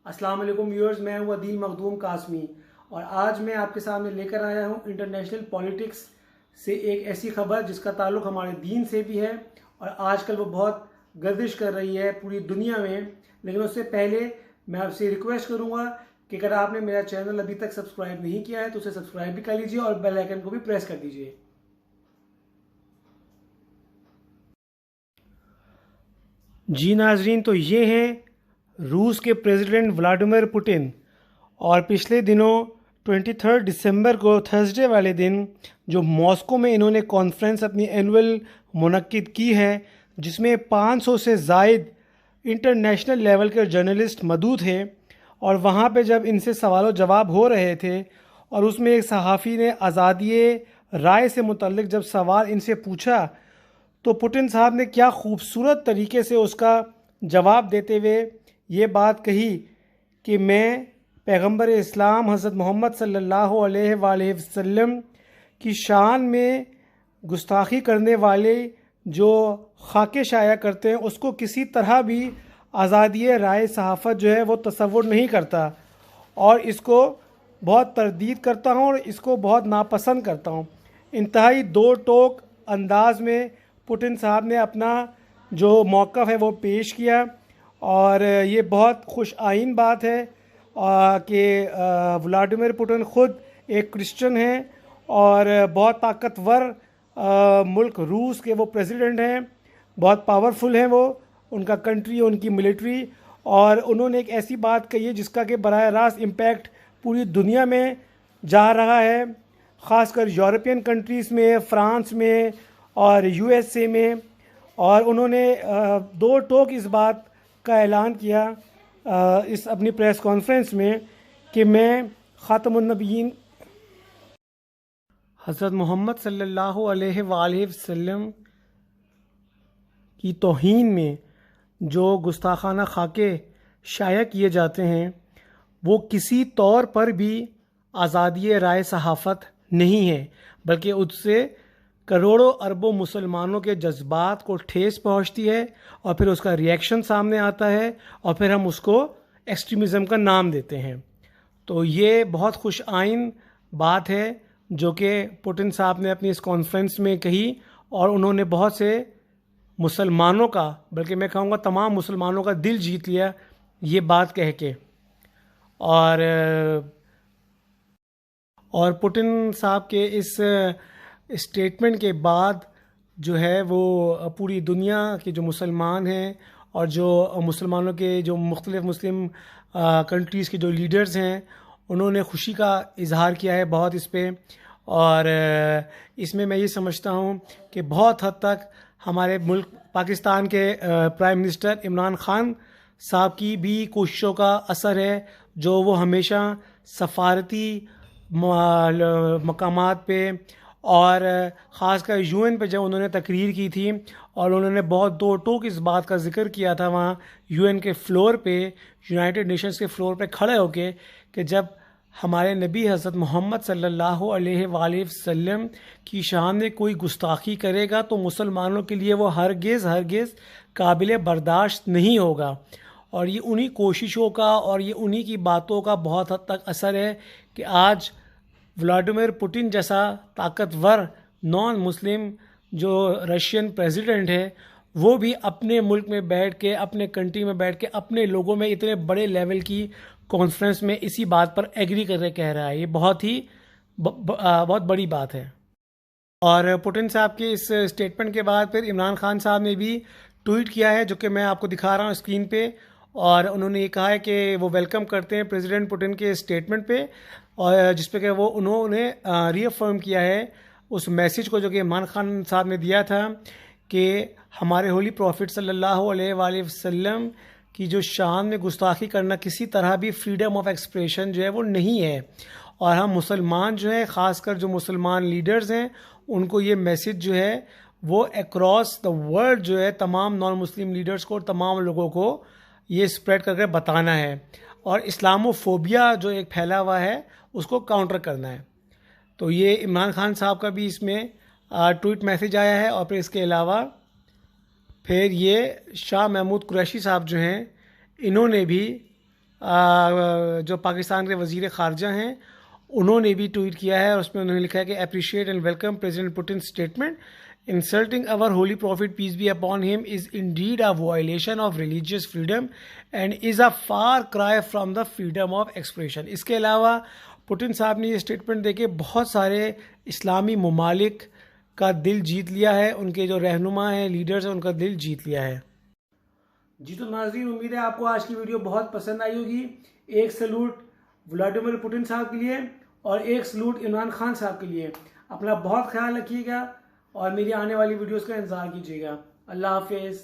السلام علیکم ویورز، میں ہوں عدیل مخدوم قاسمی اور آج میں آپ کے سامنے لے کر آیا ہوں انٹرنیشنل پولیٹکس سے ایک ایسی خبر جس کا تعلق ہمارے دین سے بھی ہے اور آج کل وہ بہت گردش کر رہی ہے پوری دنیا میں۔ لیکن اس سے پہلے میں آپ سے ریکویسٹ کروں گا کہ اگر آپ نے میرا چینل ابھی تک سبسکرائب نہیں کیا ہے تو اسے سبسکرائب بھی کر لیجئے اور بیل آئیکن کو بھی پریس کر دیجئے۔ جی ناظرین، تو یہ ہیں روس کے پریزیڈنٹ ولادیمیر پوٹن، اور پچھلے دنوں 23 دسمبر کو تھرسڈے والے دن جو ماسکو میں انہوں نے کانفرنس اپنی اینول منعقد کی ہے، جس میں 500 سے زائد انٹرنیشنل لیول کے جرنلسٹ مدعو تھے، اور وہاں پہ جب ان سے سوال و جواب ہو رہے تھے اور اس میں ایک صحافی نے آزادی رائے سے متعلق جب سوال ان سے پوچھا تو پوٹن صاحب نے کیا خوبصورت طریقے سے اس کا جواب دیتے ہوئے یہ بات کہی کہ میں پیغمبر اسلام حضرت محمد صلی اللہ علیہ وآلہ وسلم کی شان میں گستاخی کرنے والے جو خاکے شائع کرتے ہیں اس کو کسی طرح بھی آزادی رائے صحافت جو ہے وہ تصور نہیں کرتا، اور اس کو بہت تردید کرتا ہوں اور اس کو بہت ناپسند کرتا ہوں۔ انتہائی دو ٹوک انداز میں پوٹن صاحب نے اپنا جو موقف ہے وہ پیش کیا، اور یہ بہت خوش آئین بات ہے کہ ولادیمیر پوٹن خود ایک کرسچن ہیں اور بہت طاقتور ملک روس کے وہ پریزیڈنٹ ہیں، بہت پاورفل ہیں وہ، ان کا کنٹری، ان کی ملٹری، اور انہوں نے ایک ایسی بات کہی ہے جس کا کہ براہ راست امپیکٹ پوری دنیا میں جا رہا ہے، خاص کر یورپین کنٹریز میں، فرانس میں اور USA میں، اور انہوں نے دو ٹوک اس بات کا اعلان کیا اس اپنی پریس کانفرنس میں کہ میں خاتم النبیین حضرت محمد صلی اللہ علیہ وآلہ وسلم کی توہین میں جو گستاخانہ خاکے شائع کیے جاتے ہیں وہ کسی طور پر بھی آزادی رائے صحافت نہیں ہے، بلکہ اس سے کروڑوں اربوں مسلمانوں کے جذبات کو ٹھیس پہنچتی ہے، اور پھر اس کا ریئیکشن سامنے آتا ہے اور پھر ہم اس کو ایکسٹریمزم کا نام دیتے ہیں۔ تو یہ بہت خوش آئین بات ہے جو کہ پوٹن صاحب نے اپنی اس کانفرنس میں کہی، اور انہوں نے بہت سے مسلمانوں کا، بلکہ میں کہوں گا تمام مسلمانوں کا دل جیت لیا یہ بات کہہ کے۔ اور پوٹن صاحب کے اس اسٹیٹمنٹ کے بعد جو ہے وہ پوری دنیا کے جو مسلمان ہیں اور جو مسلمانوں کے جو مختلف مسلم کنٹریز کے جو لیڈرز ہیں انہوں نے خوشی کا اظہار کیا ہے بہت اس پہ، اور اس میں یہ سمجھتا ہوں کہ بہت حد تک ہمارے ملک پاکستان کے پرائم منسٹر عمران خان صاحب کی بھی کوششوں کا اثر ہے، جو وہ ہمیشہ سفارتی مقامات پہ اور خاص کر UN پہ جب انہوں نے تقریر کی تھی اور انہوں نے بہت دو ٹوک اس بات کا ذکر کیا تھا وہاں UN کے فلور پہ، یونائٹڈ نیشنز کے فلور پہ کھڑے ہو کے، کہ جب ہمارے نبی حضرت محمد صلی اللہ علیہ وآلہ وسلم کی شان میں کوئی گستاخی کرے گا تو مسلمانوں کے لیے وہ ہرگز قابل برداشت نہیں ہوگا، اور یہ انہی کوششوں کا اور یہ انہی کی باتوں کا بہت حد تک اثر ہے کہ آج ولادیمیر پوٹن جیسا طاقتور نان مسلم جو رشین پریزیڈنٹ ہے وہ بھی اپنے ملک میں بیٹھ کے، اپنے کنٹری میں بیٹھ کے، اپنے لوگوں میں اتنے بڑے لیول کی کانفرنس میں اسی بات پر ایگری کر کے کہہ رہا ہے۔ یہ بہت بڑی بات ہے۔ اور پوٹن صاحب کے اس اسٹیٹمنٹ کے بعد پھر عمران خان صاحب نے بھی ٹویٹ کیا ہے جو کہ میں آپ کو دکھا رہا ہوں اسکرین پہ، اور انہوں نے یہ کہا ہے کہ وہ ویلکم کرتے ہیں پریزیڈنٹ پوٹن کے اسٹیٹمنٹ پہ، اور جس پہ کہ انہوں نے ری افرم کیا ہے اس میسج کو جو کہ عمران خان صاحب نے دیا تھا کہ ہمارے ہولی پروفٹ صلی اللہ علیہ وآلہ وسلم کی جو شان میں گستاخی کرنا کسی طرح بھی فریڈم آف ایکسپریشن جو ہے وہ نہیں ہے، اور ہم مسلمان جو ہیں، خاص کر جو مسلمان لیڈرز ہیں، ان کو یہ میسج جو ہے وہ اکراس دا ورلڈ جو ہے تمام نان مسلم لیڈرز کو اور تمام لوگوں کو یہ اسپریڈ کر کے بتانا ہے، اور اسلامو فوبیا جو ایک پھیلا ہوا ہے اس کو کاؤنٹر کرنا ہے۔ تو یہ عمران خان صاحب کا بھی اس میں ٹویٹ میسج آیا ہے، اور پھر اس کے علاوہ پھر یہ شاہ محمود قریشی صاحب جو ہیں انہوں نے بھی جو پاکستان کے وزیر خارجہ ہیں انہوں نے بھی ٹویٹ کیا ہے، اور اس میں انہوں نے لکھا ہے کہ appreciate and welcome president Putin statement. Insulting our holy prophet, peace be upon him, is indeed a violation of religious freedom and is a far cry from the freedom of expression. اس کے علاوہ Putin صاحب نے یہ statement دے کے بہت سارے اسلامی ممالک کا دل جیت لیا ہے، ان کے جو رہنما ہیں، لیڈرز ہیں، ان کا دل جیت لیا ہے. جی تو ناظرین، امید ہے آپ کو آج کی ویڈیو بہت پسند آئی ہوگی. ایک سلوٹ ولادیمیر پوٹن صاحب کے لیے اور ایک سلوٹ عمران خان صاحب کے لیے. اپنا بہت خیال رکھیے گا اور میری آنے والی ویڈیوز کا انتظار کیجیے گا. اللہ حافظ.